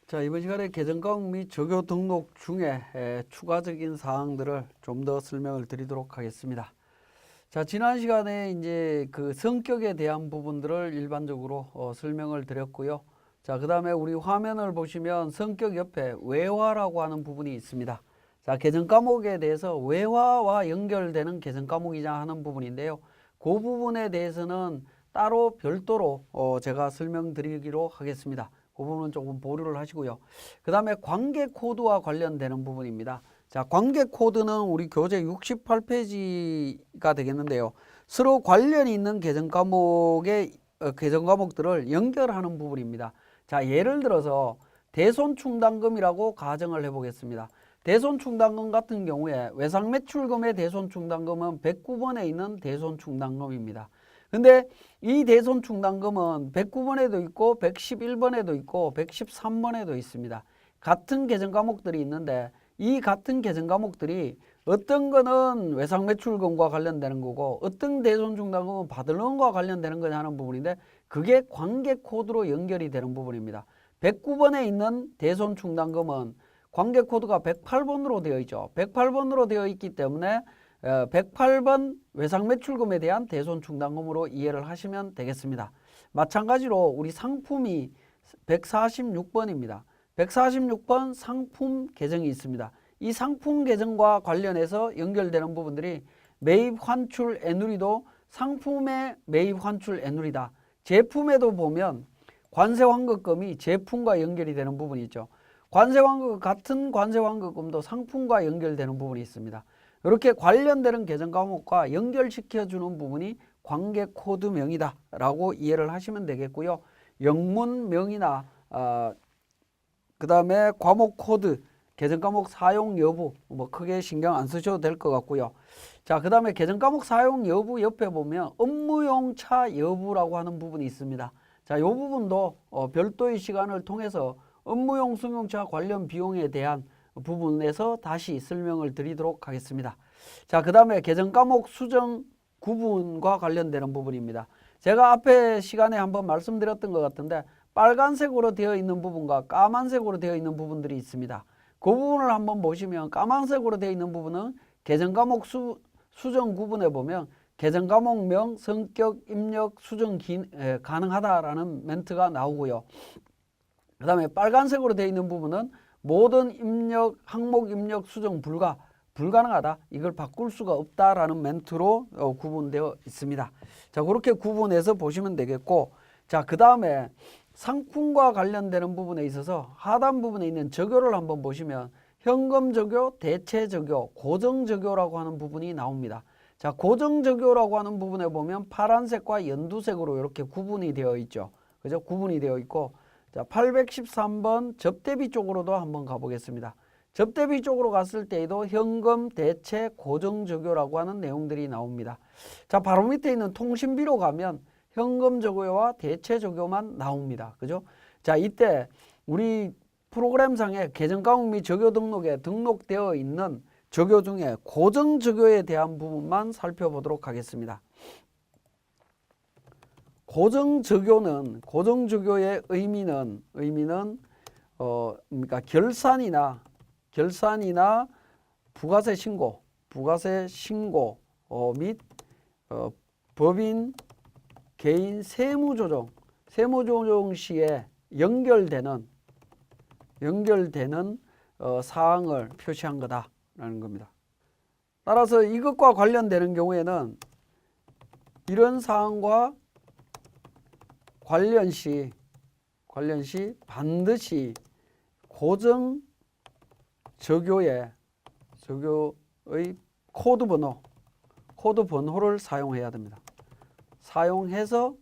자, 이번 시간에 계정과목 및 적요 등록 중에 추가적인 사항들을 좀 더 설명을 드리도록 하겠습니다. 자, 지난 시간에 이제 그 성격에 대한 부분들을 일반적으로 설명을 드렸고요. 자, 그 다음에 우리 화면을 보시면 성격 옆에 외화라고 하는 부분이 있습니다. 자, 계정과목에 대해서 외화와 연결되는 계정과목이자 하는 부분인데요. 그 부분에 대해서는 따로 별도로 제가 설명드리기로 하겠습니다. 그 부분은 조금 보류를 하시고요. 그 다음에 관계 코드와 관련되는 부분입니다. 자, 관계 코드는 우리 교재 68페이지가 되겠는데요. 서로 관련이 있는 계정 과목의 계정 과목들을 연결하는 부분입니다. 자, 예를 들어서 대손충당금이라고 가정을 해보겠습니다. 대손충당금 같은 경우에 외상매출금의 대손충당금은 109번에 있는 대손충당금입니다. 근데 이 대손충당금은 109번에도 있고 111번에도 있고 113번에도 있습니다. 같은 계정 과목들이 있는데 이 같은 계정 과목들이 어떤 거는 외상매출금과 관련되는 거고 어떤 대손충당금은 받을론과 관련되는 거냐 하는 부분인데 그게 관계 코드로 연결이 되는 부분입니다. 109번에 있는 대손충당금은 관계 코드가 108번으로 되어 있죠. 108번으로 되어 있기 때문에 108번 외상매출금에 대한 대손충당금으로 이해를 하시면 되겠습니다. 마찬가지로 우리 상품이 146번입니다. 146번 상품 계정이 있습니다. 이 상품 계정과 관련해서 연결되는 부분들이 매입 환출 애누리도 상품의 매입 환출 애누리다. 제품에도 보면 관세환급금이 제품과 연결이 되는 부분이 있죠. 관세환급 같은 관세환급금도 상품과 연결되는 부분이 있습니다. 이렇게 관련되는 계정 과목과 연결시켜주는 부분이 관계 코드명이다 라고 이해를 하시면 되겠고요. 영문명이나 그 다음에 과목 코드, 계정 과목 사용 여부 뭐 크게 신경 안 쓰셔도 될 것 같고요. 자, 그 다음에 계정 과목 사용 여부 옆에 보면 업무용차 여부라고 하는 부분이 있습니다. 자, 이 부분도 별도의 시간을 통해서 업무용 승용차 관련 비용에 대한 부분에서 다시 설명을 드리도록 하겠습니다. 자, 그 다음에 계정 과목 수정 구분과 관련되는 부분입니다. 제가 앞에 시간에 한번 말씀드렸던 것 같은데 빨간색으로 되어 있는 부분과 까만색으로 되어 있는 부분들이 있습니다. 그 부분을 한번 보시면 까만색으로 되어 있는 부분은 계정 과목 수정 구분에 보면 계정 과목명, 성격, 입력, 수정 가능하다라는 멘트가 나오고요. 그 다음에 빨간색으로 되어 있는 부분은 모든 입력, 항목 입력 수정 불가능하다. 이걸 바꿀 수가 없다라는 멘트로 구분되어 있습니다. 자, 그렇게 구분해서 보시면 되겠고, 자, 그 다음에 상품과 관련되는 부분에 있어서 하단 부분에 있는 적요를 한번 보시면 현금 적요, 대체 적요, 고정 적요라고 하는 부분이 나옵니다. 자, 고정 적요라고 하는 부분에 보면 파란색과 연두색으로 이렇게 구분이 되어 있죠. 그죠? 구분이 되어 있고, 자, 813번 접대비 쪽으로도 한번 가보겠습니다. 접대비 쪽으로 갔을 때에도 현금, 대체, 고정 적요라고 하는 내용들이 나옵니다. 자, 바로 밑에 있는 통신비로 가면 현금 적요와 대체 적요만 나옵니다. 그죠? 자, 이때 우리 프로그램상에 계정 과목 및 적요 등록에 등록되어 있는 적요 중에 고정 적요에 대한 부분만 살펴보도록 하겠습니다. 고정 적요의 의미는 그러니까 결산이나 부가세 신고 및 법인 개인 세무조정 시에 연결되는 사항을 표시한 거다라는 겁니다. 따라서 이것과 관련되는 경우에는 이런 사항과 관련 시 반드시 고정 적요의 코드 번호를 사용해야 됩니다. 사용해서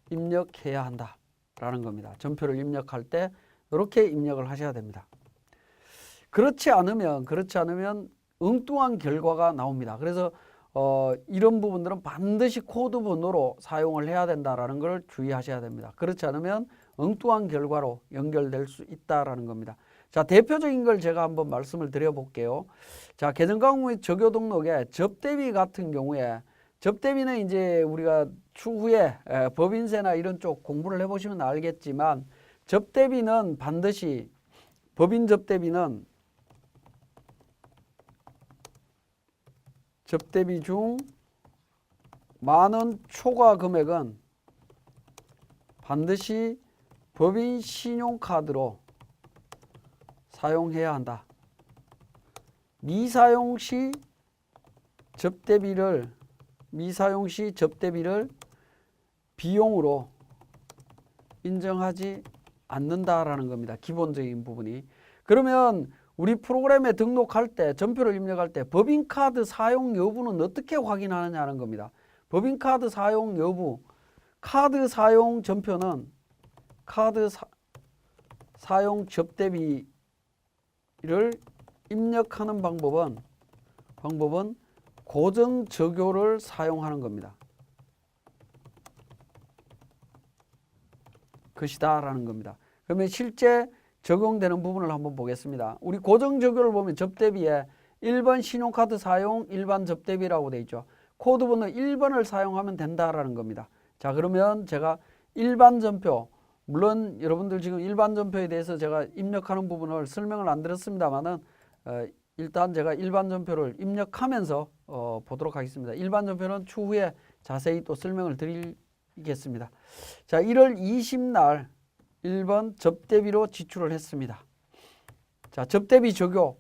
입력해야 한다라는 겁니다. 전표를 입력할 때 이렇게 입력을 하셔야 됩니다. 그렇지 않으면 엉뚱한 결과가 나옵니다. 그래서 이런 부분들은 반드시 코드 번호로 사용을 해야 된다라는 걸 주의하셔야 됩니다. 그렇지 않으면 엉뚱한 결과로 연결될 수 있다라는 겁니다. 자, 대표적인 걸 제가 한번 말씀을 드려볼게요. 자, 계정 과목 및 적요 등록에 접대비 같은 경우에 접대비는 이제 우리가 추후에 법인세나 이런 쪽 공부를 해보시면 알겠지만 접대비는 반드시 법인 접대비는 접대비 중 많은 초과 금액은 반드시 법인 신용카드로 사용해야 한다. 미사용 시 접대비를 비용으로 인정하지 않는다라는 겁니다. 기본적인 부분이. 그러면 우리 프로그램에 등록할 때, 전표를 입력할 때 법인카드 사용 여부는 어떻게 확인하느냐는 겁니다. 법인카드 사용 여부, 카드 사용 전표는 사용 접대비를 입력하는 방법은 고정적요를 사용하는 겁니다. 것이다라는 겁니다. 그러면 실제 적용되는 부분을 한번 보겠습니다. 우리 고정적요를 보면 접대비에 1번 신용카드 사용 일반 접대비라고 되어 있죠. 코드번호 1번을 사용하면 된다라는 겁니다. 자, 그러면 제가 일반 전표, 물론 여러분들 지금 일반 전표에 대해서 제가 입력하는 부분을 설명을 안 드렸습니다만은 일단 제가 일반 전표를 입력하면서 보도록 하겠습니다. 일반 전표는 추후에 자세히 또 설명을 드리겠습니다. 자, 1월 20날 1번 접대비로 지출을 했습니다. 자, 접대비 적요.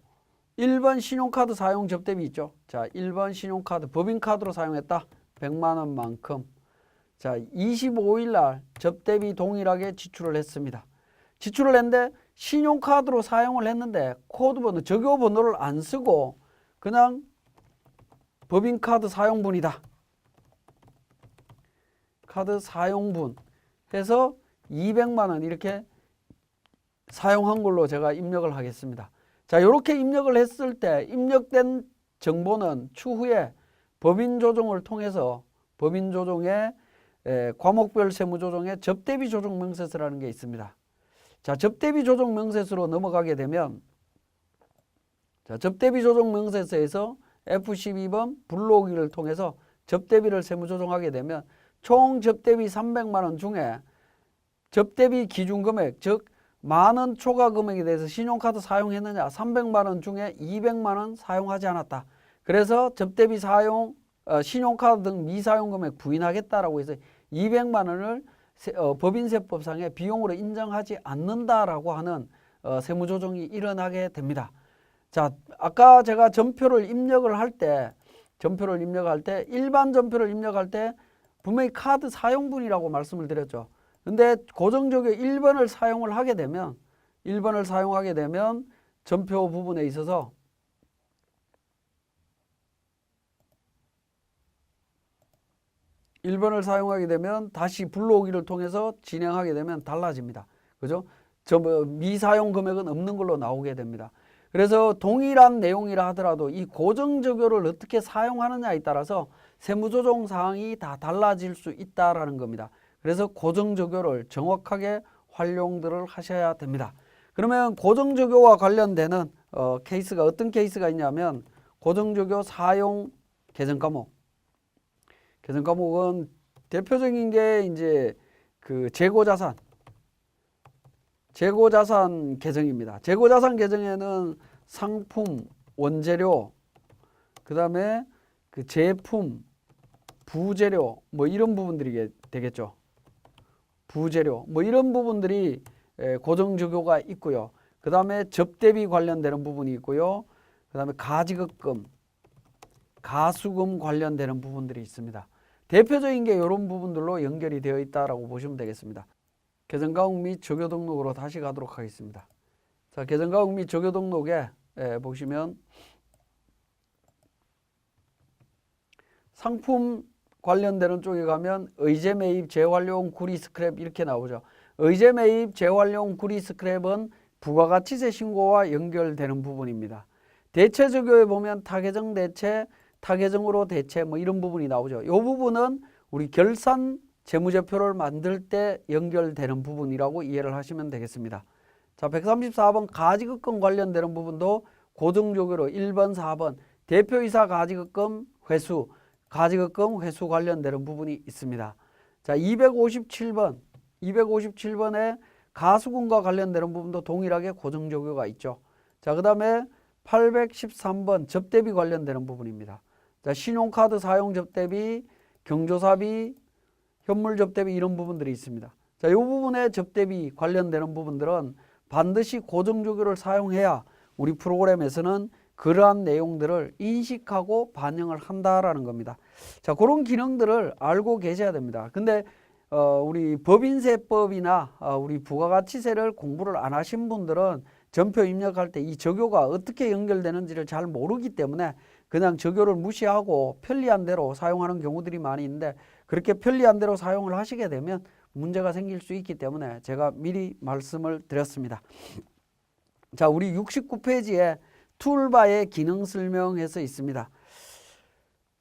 1번 신용카드 사용 접대비 있죠. 자, 1번 신용카드 법인카드로 사용했다. 100만 원만큼. 자, 25일 날 접대비 동일하게 지출을 했습니다. 지출을 했는데 신용카드로 사용을 했는데 코드번호, 적요번호를 안 쓰고 그냥 법인카드 사용분이다. 카드 사용분 해서 200만 원 이렇게 사용한 걸로 제가 입력을 하겠습니다. 자, 이렇게 입력을 했을 때 입력된 정보는 추후에 법인 조정을 통해서 법인 조정의 과목별 세무조정에 접대비 조정 명세서라는 게 있습니다. 자, 접대비 조정 명세서로 넘어가게 되면 자, 접대비 조정 명세서에서 F12번 불러오기를 통해서 접대비를 세무조정하게 되면 총 접대비 300만 원 중에 접대비 기준금액, 즉 많은 초과 금액에 대해서 신용카드 사용했느냐 300만 원 중에 200만 원 사용하지 않았다. 그래서 접대비 사용, 신용카드 등 미사용 금액 부인하겠다라고 해서 200만 원을 법인세법상의 비용으로 인정하지 않는다라고 하는 세무조정이 일어나게 됩니다. 자, 아까 제가 전표를 입력을 할 때 일반 전표를 입력할 때 분명히 카드 사용분이라고 말씀을 드렸죠. 근데 고정적요 1번을 사용을 하게 되면 1번을 사용하게 되면 전표 부분에 있어서 다시 불러오기를 통해서 진행하게 되면 달라집니다. 그죠? 미사용 금액은 없는 걸로 나오게 됩니다. 그래서 동일한 내용이라 하더라도 이 고정적요를 어떻게 사용하느냐에 따라서 세무조정 사항이 다 달라질 수 있다라는 겁니다. 그래서 고정적요를 정확하게 활용들을 하셔야 됩니다. 그러면 고정적요와 관련되는 케이스가 어떤 케이스가 있냐면 고정적요 사용 개정 과목. 개정 과목은 대표적인 게 이제 그 재고자산 개정입니다. 재고자산 개정에는 상품, 원재료, 그 다음에 그 제품, 부재료 뭐 이런 부분들이 되겠죠. 부재료 뭐 이런 부분들이 고정적요가 있고요. 그 다음에 접대비 관련되는 부분이 있고요. 그 다음에 가지급금, 가수금 관련되는 부분들이 있습니다. 대표적인 게 이런 부분들로 연결이 되어 있다라고 보시면 되겠습니다. 개정과목 및 적요 등록으로 다시 가도록 하겠습니다. 자, 개정과목 및 적요 등록에 보시면 상품 관련되는 쪽에 가면 의제 매입, 재활용, 구리, 스크랩 이렇게 나오죠. 의제 매입, 재활용, 구리, 스크랩은 부가가치세 신고와 연결되는 부분입니다. 대체 적요에 보면 타개정 대체, 타개정으로 대체 뭐 이런 부분이 나오죠. 이 부분은 우리 결산 재무제표를 만들 때 연결되는 부분이라고 이해를 하시면 되겠습니다. 자, 134번 가지급금 관련되는 부분도 고정적요로 1번, 4번 대표이사 가지급금 회수, 가지급금 회수 관련되는 부분이 있습니다. 자, 257번에 가수군과 관련되는 부분도 동일하게 고정적요가 있죠. 자, 그 다음에 813번 접대비 관련되는 부분입니다. 자, 신용카드 사용 접대비, 경조사비, 현물 접대비 이런 부분들이 있습니다. 자, 이 부분에 접대비 관련되는 부분들은 반드시 고정적요를 사용해야 우리 프로그램에서는 그러한 내용들을 인식하고 반영을 한다라는 겁니다. 자, 그런 기능들을 알고 계셔야 됩니다. 근데 우리 법인세법이나 우리 부가가치세를 공부를 안 하신 분들은 전표 입력할 때 이 적요가 어떻게 연결되는지를 잘 모르기 때문에 그냥 적요를 무시하고 편리한 대로 사용하는 경우들이 많이 있는데, 그렇게 편리한 대로 사용을 하시게 되면 문제가 생길 수 있기 때문에 제가 미리 말씀을 드렸습니다. 자, 우리 69페이지에 툴바의 기능 설명에서 있습니다.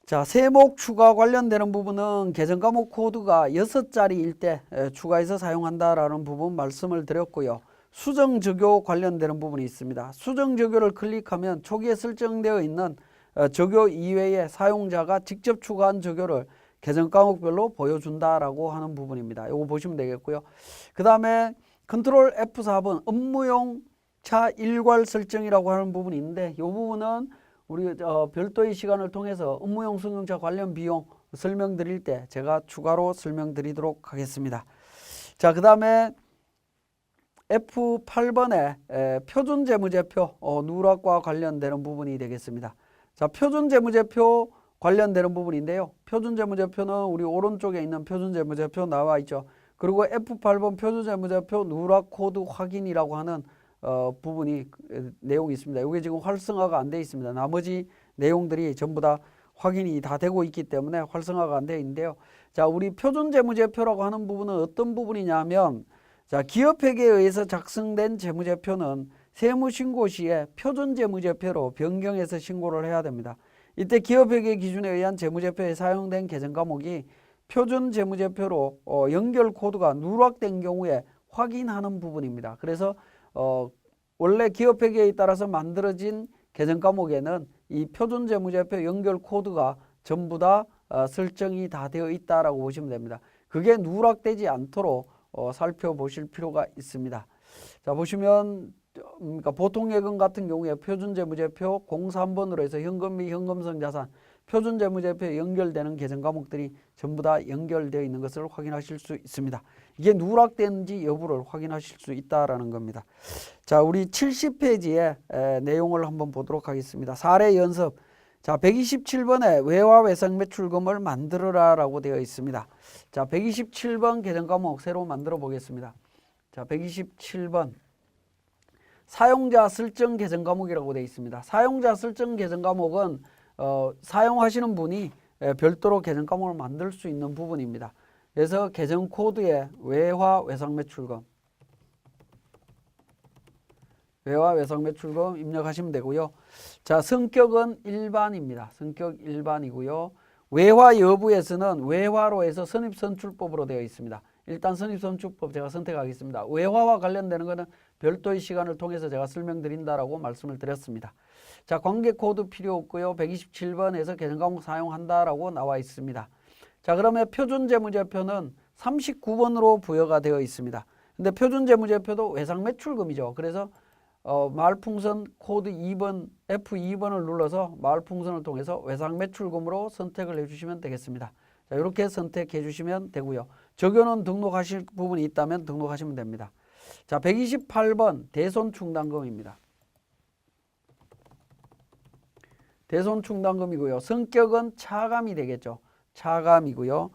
자, 세목 추가 관련되는 부분은 계정과목 코드가 6자리일 때 추가해서 사용한다라는 부분 말씀을 드렸고요. 수정 적요 관련되는 부분이 있습니다. 수정 적요를 클릭하면 초기에 설정되어 있는 적요 이외에 사용자가 직접 추가한 적요를 계정 과목별로 보여준다라고 하는 부분입니다. 이거 보시면 되겠고요. 그 다음에 컨트롤 F4번 업무용 차 일괄 설정이라고 하는 부분이 있는데, 이 부분은 우리 별도의 시간을 통해서 업무용 승용차 관련 비용 설명드릴 때 제가 추가로 설명드리도록 하겠습니다. 자, 그 다음에 F8번에 표준재무제표 누락과 관련되는 부분이 되겠습니다. 자, 표준재무제표 관련되는 부분인데요. 표준재무제표는 우리 오른쪽에 있는 표준재무제표 나와 있죠. 그리고 F8번 표준재무제표 누락 코드 확인이라고 하는 부분이 내용이 있습니다. 이게 지금 활성화가 안 되어 있습니다. 나머지 내용들이 전부 다 확인이 다 되고 있기 때문에 활성화가 안 되어 있는데요. 자, 우리 표준재무제표라고 하는 부분은 어떤 부분이냐면, 자, 기업회계에 의해서 작성된 재무제표는 세무신고 시에 표준재무제표로 변경해서 신고를 해야 됩니다. 이때 기업회계 기준에 의한 재무제표에 사용된 계정 과목이 표준재무제표로 연결 코드가 누락된 경우에 확인하는 부분입니다. 그래서 원래 기업회계에 따라서 만들어진 계정 과목에는 이 표준재무제표 연결 코드가 전부 다 설정이 다 되어 있다라고 보시면 됩니다. 그게 누락되지 않도록 살펴보실 필요가 있습니다. 자, 보시면 그러니까 보통예금 같은 경우에 표준재무제표 03번으로 해서 현금 및 현금성 자산, 표준재무제표에 연결되는 계정 과목들이 전부 다 연결되어 있는 것을 확인하실 수 있습니다. 이게 누락되는지 여부를 확인하실 수 있다라는 겁니다. 자, 우리 70페이지의 내용을 한번 보도록 하겠습니다. 사례 연습. 자, 127번에 외화 외상 매출금을 만들어라 라고 되어 있습니다. 자, 127번 계정 과목 새로 만들어 보겠습니다. 자, 127번 사용자 설정 계정 과목이라고 되어 있습니다. 사용자 설정 계정 과목은 사용하시는 분이 별도로 계정 과목을 만들 수 있는 부분입니다. 그래서 계정 코드에 외화 외상 매출금, 외화 외상 매출금 입력하시면 되고요. 자, 성격은 일반입니다. 성격 일반이고요. 외화 여부에서는 외화로 해서 선입선출법으로 되어 있습니다. 일단 선입선출법 제가 선택하겠습니다. 외화와 관련되는 것은 별도의 시간을 통해서 제가 설명드린다라고 말씀을 드렸습니다. 자, 관계 코드 필요 없고요. 127번에서 계정 과목 사용한다라고 나와 있습니다. 자, 그러면 표준재무제표는 39번으로 부여가 되어 있습니다. 근데 표준재무제표도 외상매출금이죠. 그래서 마을풍선 코드 2번, F2번을 눌러서 마을풍선을 통해서 외상매출금으로 선택을 해주시면 되겠습니다. 자, 이렇게 선택해 주시면 되고요. 적요는 등록하실 부분이 있다면 등록하시면 됩니다. 자, 128번 대손충당금입니다. 대손충당금이고요. 성격은 차감이 되겠죠. 차감이고요.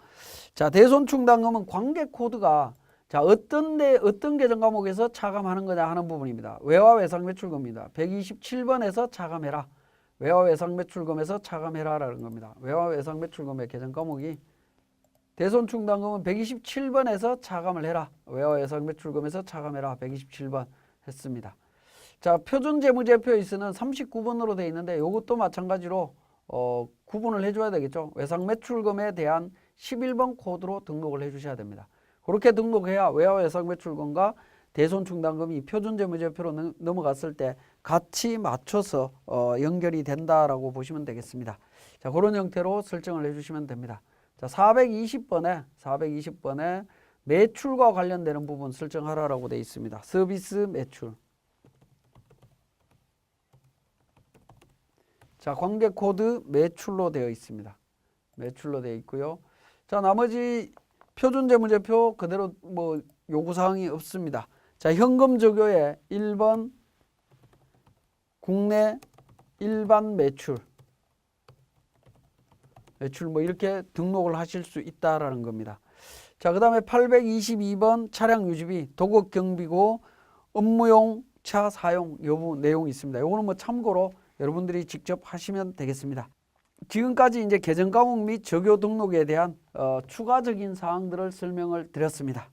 자, 대손충당금은 관계 코드가 자, 어떤 계정 과목에서 차감하는 거냐 하는 부분입니다. 외화 외상 매출금입니다. 127번에서 차감해라. 외화 외상 매출금에서 차감해라라는 겁니다. 외화 외상 매출금의 계정 과목이 대손충당금은 127번에서 차감을 해라. 외화 외상 매출금에서 차감해라. 127번 했습니다. 자, 표준재무제표에서는 39번으로 되어 있는데 이것도 마찬가지로 구분을 해줘야 되겠죠. 외상 매출금에 대한 11번 코드로 등록을 해주셔야 됩니다. 그렇게 등록해야 외화 외상 매출금과 대손충당금이 표준재무제표로 넘어갔을 때 같이 맞춰서 연결이 된다라고 보시면 되겠습니다. 자, 그런 형태로 설정을 해주시면 됩니다. 자, 420번에 매출과 관련되는 부분 설정하라고 되어 있습니다. 서비스 매출. 자, 관계 코드 매출로 되어 있습니다. 매출로 되어 있고요. 자, 나머지 표준 재무제표 그대로 뭐 요구사항이 없습니다. 자, 현금 적요에 1번 국내 일반 매출 뭐 이렇게 등록을 하실 수 있다라는 겁니다. 자, 그 다음에 822번 차량 유지비 도급 경비고 업무용 차 사용 여부 내용이 있습니다. 요거는 뭐 참고로 여러분들이 직접 하시면 되겠습니다. 지금까지 이제 계정 과목 및 적요 등록에 대한 추가적인 사항들을 설명을 드렸습니다.